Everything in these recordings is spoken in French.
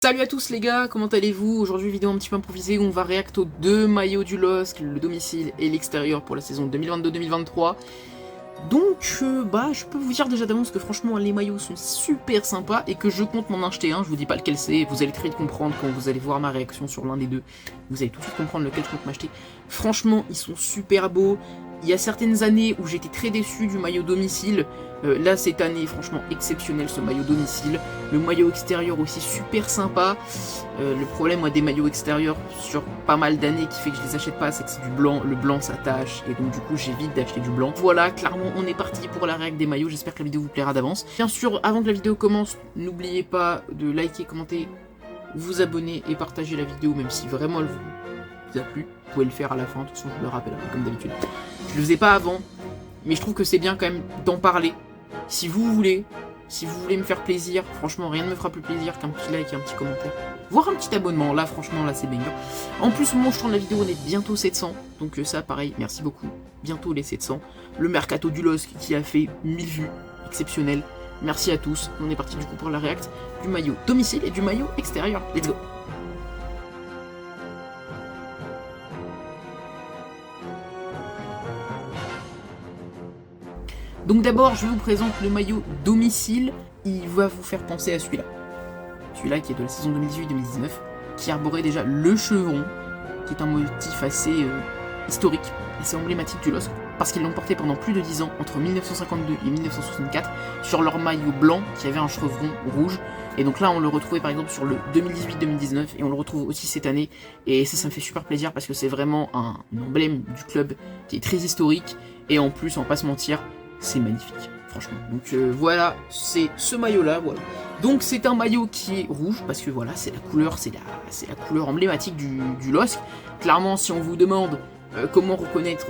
Salut à tous les gars, comment allez-vous? Aujourd'hui vidéo un petit peu improvisée où on va réact aux deux maillots du LOSC, le domicile et l'extérieur pour la saison 2022-2023. Donc je peux vous dire déjà d'avance que franchement les maillots sont super sympas et que je compte m'en acheter un, je vous dis pas lequel c'est, vous allez très vite comprendre quand vous allez voir ma réaction sur l'un des deux, vous allez tout de suite comprendre lequel je compte m'acheter. Franchement ils sont super beaux, il y a certaines années où j'étais très déçu du maillot domicile, là cette année franchement exceptionnel ce maillot domicile, le maillot extérieur aussi super sympa. Le problème moi des maillots extérieurs sur pas mal d'années qui fait que je les achète pas, c'est que c'est du blanc, le blanc ça tâche et donc du coup j'évite d'acheter du blanc. Voilà, clairement on est parti pour la réact des maillots, j'espère que la vidéo vous plaira d'avance. Bien sûr, avant que la vidéo commence, n'oubliez pas de liker, commenter, vous abonner et partager la vidéo même si vraiment elle vous a plu. Vous pouvez le faire à la fin, de toute façon je le rappelle comme d'habitude. Je le faisais pas avant, mais je trouve que c'est bien quand même d'en parler. Si vous voulez me faire plaisir, franchement rien ne me fera plus plaisir qu'un petit like et un petit commentaire. Voire un petit abonnement, là franchement là c'est banger. En plus au moment où je tourne la vidéo on est bientôt 700, donc ça pareil, merci beaucoup. Bientôt les 700. Le mercato du LOSC qui a fait 1000 vues, exceptionnel. Merci à tous, on est parti du coup pour la réact du maillot domicile et du maillot extérieur. Let's go. Donc d'abord, je vous présente le maillot domicile. Il va vous faire penser à celui-là. Celui-là qui est de la saison 2018-2019, qui arborait déjà le chevron, qui est un motif assez historique, assez emblématique du LOSC, parce qu'ils l'ont porté pendant plus de 10 ans, entre 1952 et 1964, sur leur maillot blanc qui avait un chevron rouge. Et donc là, on le retrouvait par exemple sur le 2018-2019, et on le retrouve aussi cette année. Et ça me fait super plaisir, parce que c'est vraiment un emblème du club qui est très historique, et en plus, on va pas se mentir, c'est magnifique, franchement. Donc voilà, c'est ce maillot-là, voilà. Donc c'est un maillot qui est rouge, parce que voilà, c'est la couleur, c'est la couleur emblématique du LOSC. Clairement, si on vous demande comment reconnaître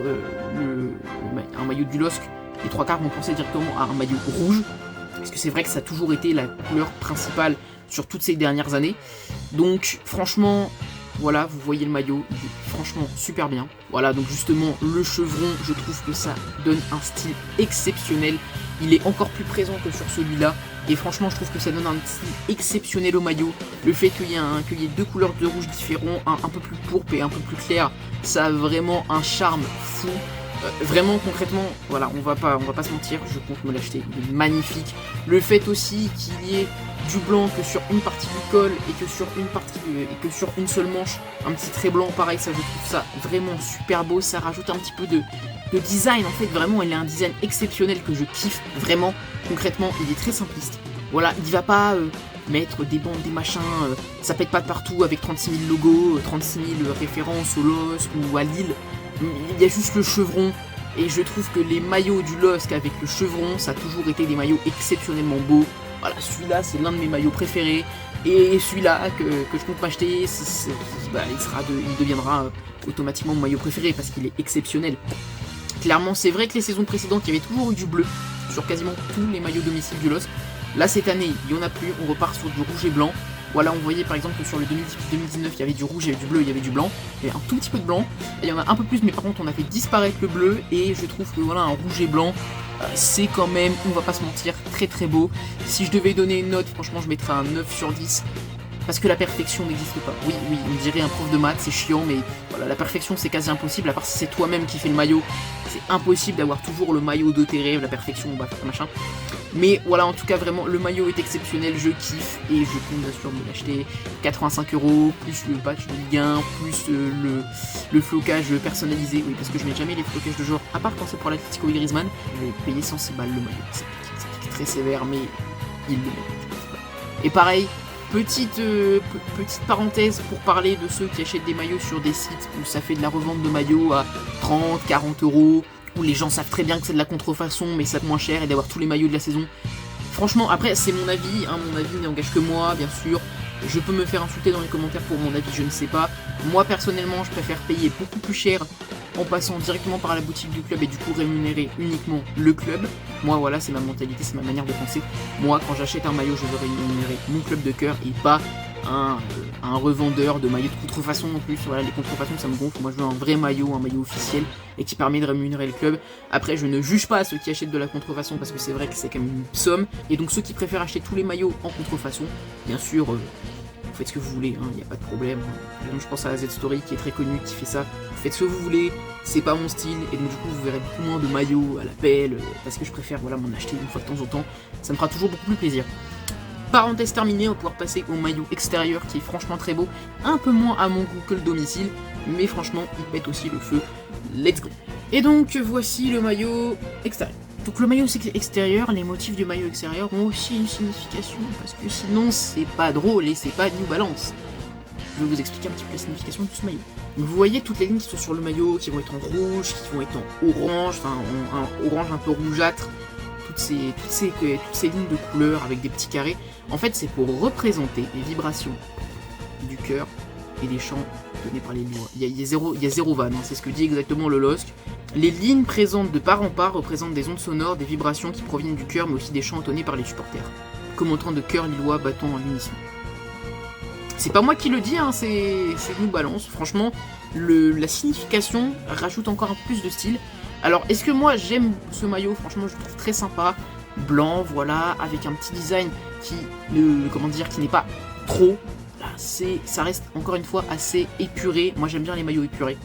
un maillot du LOSC, les trois quarts vont penser directement à un maillot rouge, parce que c'est vrai que ça a toujours été la couleur principale sur toutes ces dernières années. Donc franchement, voilà, vous voyez le maillot, il est franchement super bien. Voilà, donc justement, le chevron, je trouve que ça donne un style exceptionnel. Il est encore plus présent que sur celui-là. Et franchement, je trouve que ça donne un style exceptionnel au maillot. Le fait qu'il y ait deux couleurs de rouge différents, un peu plus pourpre et un peu plus clair, ça a vraiment un charme fou. Vraiment concrètement, voilà, on va pas se mentir, je compte me l'acheter, il est magnifique. Le fait aussi qu'il y ait du blanc que sur une partie du col et que sur une seule manche, un petit trait blanc, pareil, ça je trouve ça vraiment super beau, ça rajoute un petit peu de design en fait, vraiment il a un design exceptionnel que je kiffe, vraiment, concrètement il est très simpliste. Voilà, il va pas mettre des bandes, des machins, ça pète pas de partout avec 36 000 logos, 36 000 références au LOSC ou à Lille. Il y a juste le chevron, et je trouve que les maillots du LOSC avec le chevron, ça a toujours été des maillots exceptionnellement beaux. Voilà, celui-là, c'est l'un de mes maillots préférés, et celui-là que je compte m'acheter, il deviendra automatiquement mon maillot préféré, parce qu'il est exceptionnel. Clairement, c'est vrai que les saisons précédentes, il y avait toujours eu du bleu, sur quasiment tous les maillots domicile du LOSC. Là, cette année, il n'y en a plus, on repart sur du rouge et blanc. Voilà, on voyait par exemple que sur le 2018-2019, il y avait du rouge, il y avait du bleu, il y avait du blanc. Il y avait un tout petit peu de blanc. Et il y en a un peu plus, mais par contre, on a fait disparaître le bleu. Et je trouve que voilà, un rouge et blanc, c'est quand même, on va pas se mentir, très très beau. Si je devais donner une note, franchement, je mettrais un 9 sur 10. Parce que la perfection n'existe pas. Oui, on dirait un prof de maths, c'est chiant, mais voilà, la perfection c'est quasi impossible, à part si c'est toi-même qui fais le maillot. C'est impossible d'avoir toujours le maillot de tes rêves, la perfection, bah, machin. Mais voilà, en tout cas, vraiment, le maillot est exceptionnel, je kiffe, et je compte bien sûr me l'acheter. 85 €, plus le patch de Ligue 1, plus le flocage personnalisé. Oui, parce que je mets jamais les flocages de genre, à part quand c'est pour l'Atlético et Griezmann, je vais payer 106 balles le maillot. Ça pique très sévère, mais il le mérite. Et pareil, petite parenthèse pour parler de ceux qui achètent des maillots sur des sites où ça fait de la revente de maillots à 30, 40 €, où les gens savent très bien que c'est de la contrefaçon, mais ça coûte moins cher, et d'avoir tous les maillots de la saison. Franchement, après, c'est mon avis, hein, mon avis n'engage que moi, bien sûr. Je peux me faire insulter dans les commentaires pour mon avis, je ne sais pas. Moi, personnellement, je préfère payer beaucoup plus cher en passant directement par la boutique du club et du coup rémunérer uniquement le club. Moi, voilà, c'est ma mentalité, c'est ma manière de penser. Moi, quand j'achète un maillot, je veux rémunérer mon club de cœur et pas un revendeur de maillots de contrefaçon en plus. Voilà, les contrefaçons ça me gonfle. Moi je veux un vrai maillot, un maillot officiel et qui permet de rémunérer le club. Après je ne juge pas ceux qui achètent de la contrefaçon parce que c'est vrai que c'est quand même une somme. Et donc ceux qui préfèrent acheter tous les maillots en contrefaçon, bien sûr vous faites ce que vous voulez, il n'y a pas de problème. Par exemple, je pense à la Z-Story qui est très connue, qui fait ça. Vous faites ce que vous voulez, c'est pas mon style, et donc du coup vous verrez beaucoup moins de maillots à la pelle, parce que je préfère voilà, m'en acheter une fois de temps en temps. Ça me fera toujours beaucoup plus plaisir. Parenthèse terminée, on va pouvoir passer au maillot extérieur qui est franchement très beau, un peu moins à mon goût que le domicile, mais franchement il pète aussi le feu. Let's go. Et donc voici le maillot extérieur. Donc le maillot extérieur, les motifs du maillot extérieur ont aussi une signification, parce que sinon c'est pas drôle et c'est pas New Balance. Je vais vous expliquer un petit peu la signification de ce maillot. Donc, vous voyez toutes les lignes qui sont sur le maillot, qui vont être en rouge, qui vont être en orange, enfin un orange un peu rougeâtre, toutes ces lignes de couleurs avec des petits carrés. En fait c'est pour représenter les vibrations du cœur et des chants donnés par les lois. Il y a zéro vanne, c'est ce que dit exactement le LOSC. Les lignes présentes de part en part représentent des ondes sonores, des vibrations qui proviennent du cœur, mais aussi des chants entonnés par les supporters, commentant de cœur lillois battant en unisson. C'est pas moi qui le dis, c'est New Balance. Franchement, la signification rajoute encore un peu plus de style. Alors, est-ce que moi j'aime ce maillot? Franchement, je le trouve très sympa. Blanc, voilà, avec un petit design qui n'est pas trop. Là, ça reste encore une fois assez épuré. Moi, j'aime bien les maillots épurés.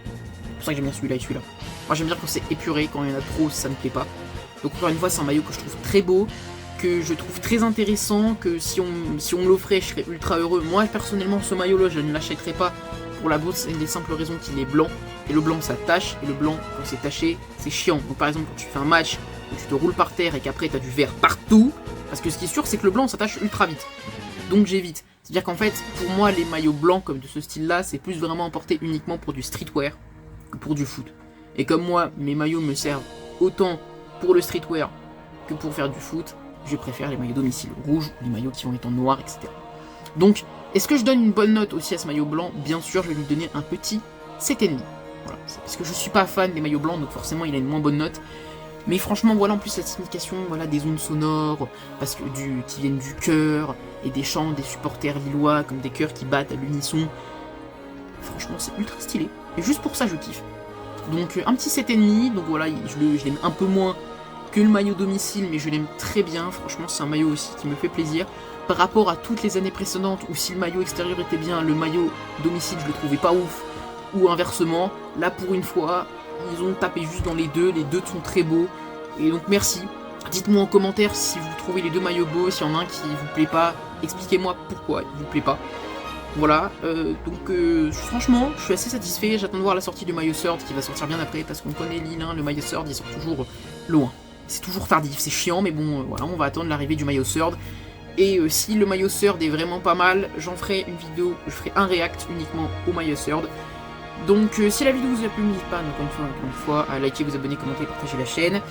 C'est pour ça que j'aime bien celui-là et celui-là. Moi, j'aime bien quand c'est épuré, quand il y en a trop, ça me plaît pas. Donc, encore une fois, c'est un maillot que je trouve très beau, que je trouve très intéressant, que si on me l'offrait, je serais ultra heureux. Moi, personnellement, ce maillot-là, je ne l'achèterais pas pour la bonne et simple raison qu'il est blanc. Et le blanc, ça tache. Et le blanc, quand c'est taché, c'est chiant. Donc, par exemple, quand tu fais un match où tu te roules par terre et qu'après, tu as du vert partout, parce que ce qui est sûr, c'est que le blanc, ça tache ultra vite. Donc, j'évite. C'est-à-dire qu'en fait, pour moi, les maillots blancs comme de ce style-là, c'est plus vraiment porté uniquement pour du streetwear que pour du foot. Et comme moi, mes maillots me servent autant pour le streetwear que pour faire du foot, je préfère les maillots domicile rouges, les maillots qui vont être en noir, etc. Donc, est-ce que je donne une bonne note aussi à ce maillot blanc? Bien sûr, je vais lui donner un petit 7,5. Voilà, c'est parce que je suis pas fan des maillots blancs, donc forcément il a une moins bonne note. Mais franchement, voilà en plus la signification, voilà, des ondes sonores, parce que qui viennent du cœur, et des chants des supporters lillois, comme des cœurs qui battent à l'unisson. Franchement, c'est ultra stylé. Et juste pour ça, je kiffe. Donc un petit 7,5, donc voilà, je l'aime un peu moins que le maillot domicile, mais je l'aime très bien. Franchement, c'est un maillot aussi qui me fait plaisir. Par rapport à toutes les années précédentes, où si le maillot extérieur était bien, le maillot domicile, je le trouvais pas ouf. Ou inversement, là pour une fois, ils ont tapé juste dans les deux sont très beaux. Et donc merci. Dites-moi en commentaire si vous trouvez les deux maillots beaux, s'il y en a un qui vous plaît pas, expliquez-moi pourquoi il vous plaît pas. Voilà, franchement, je suis assez satisfait, j'attends de voir la sortie du maillot Third qui va sortir bien après, parce qu'on connaît Lille, le maillot Third il sort toujours loin. C'est toujours tardif, c'est chiant, mais bon, voilà, on va attendre l'arrivée du maillot Third. Et si le maillot Third est vraiment pas mal, j'en ferai une vidéo, je ferai un react uniquement au maillot Third. Donc si la vidéo vous a plu, n'hésitez pas, encore une fois, à liker, vous abonner, commenter, partager la chaîne.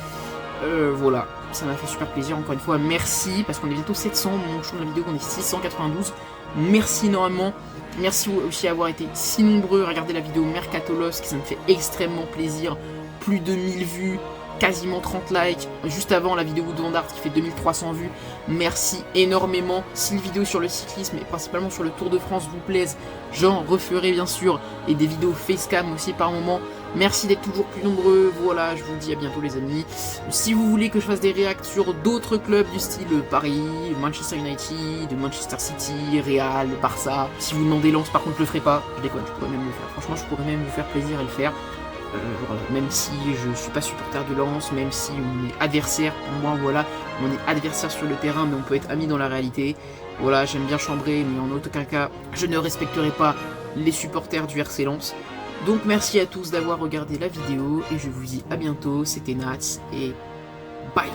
Voilà, ça m'a fait super plaisir, encore une fois, merci, parce qu'on est bientôt 700, mon champ de la vidéo, on est 692. Merci énormément, merci aussi d'avoir été si nombreux à regarder la vidéo Mercato LOSC, ça me fait extrêmement plaisir, plus de 1000 vues, quasiment 30 likes, juste avant la vidéo de Van Aert qui fait 2300 vues, merci énormément. Si les vidéos sur le cyclisme et principalement sur le Tour de France vous plaisent, j'en referai bien sûr, et des vidéos facecam aussi par moment. Merci d'être toujours plus nombreux, voilà, je vous dis à bientôt les amis. Si vous voulez que je fasse des réacts sur d'autres clubs du style Paris, Manchester United, Manchester City, Real, Barça, si vous demandez Lens par contre je le ferai pas, je déconne, je pourrais même le faire, franchement je pourrais même vous faire plaisir à le faire. Voilà, même si je suis pas supporter de Lens, même si on est adversaire, pour moi voilà, on est adversaire sur le terrain mais on peut être amis dans la réalité. Voilà, j'aime bien chambrer mais en aucun cas je ne respecterai pas les supporters du RC Lens. Donc merci à tous d'avoir regardé la vidéo et je vous dis à bientôt, c'était Nats et bye.